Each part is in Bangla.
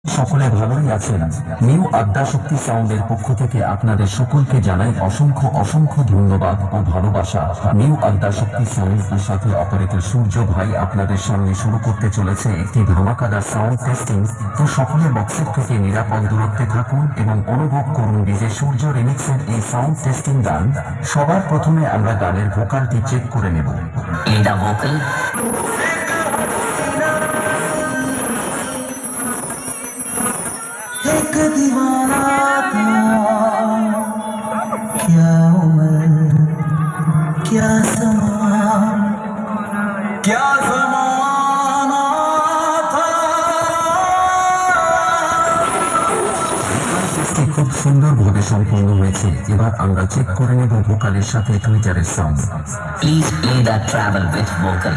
সকলে ভালোই আছেন। নিউ আড্ডা শক্তি সাউন্ডের পক্ষ থেকে আপনাদের সকলকে জানাই অসংখ্য অসংখ্য ধন্যবাদ ও ভালোবাসা। নিউ আড্ডা শক্তি সাউন্ড এর সাথে অপারেটর সূর্য ভাই আপনাদের সামনে শুরু করতে চলেছে একটি ধামাকাদার সাউন্ড টেস্টিং। তো সকলে বক্সের থেকে নিরাপদ দূরত্বে থাকুন এবং অনুভব করুন ডিজে সূর্য রিমিক্সের এই সাউন্ড টেস্টিং গান। সবার প্রথমে আমরা গানের ভোকালটি চেক করে নেব। এটা ভোকাল एक दीवाना था, क्या उम्र क्या ज़माना था। খুব সুন্দরভাবে সম্পন্ন হয়েছে। এবার আমরা চেক করে নেব ভোকালের সাথে টুইটারের sound. Please play the travel with vocal.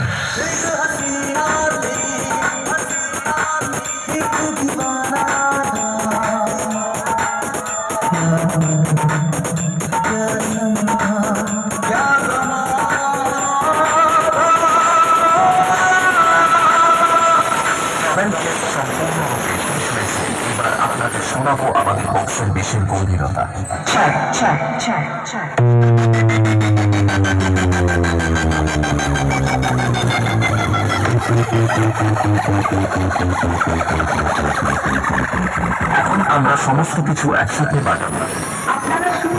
এবার আপনাদের শোনাবো আমাদের বক্সের বেশের গভীরতা। এখন আমরা সমস্ত কিছু একসাথে বাজাবো।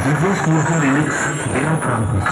ডিজে সূর্য রিমিক্স বেরো প্রান্তিক।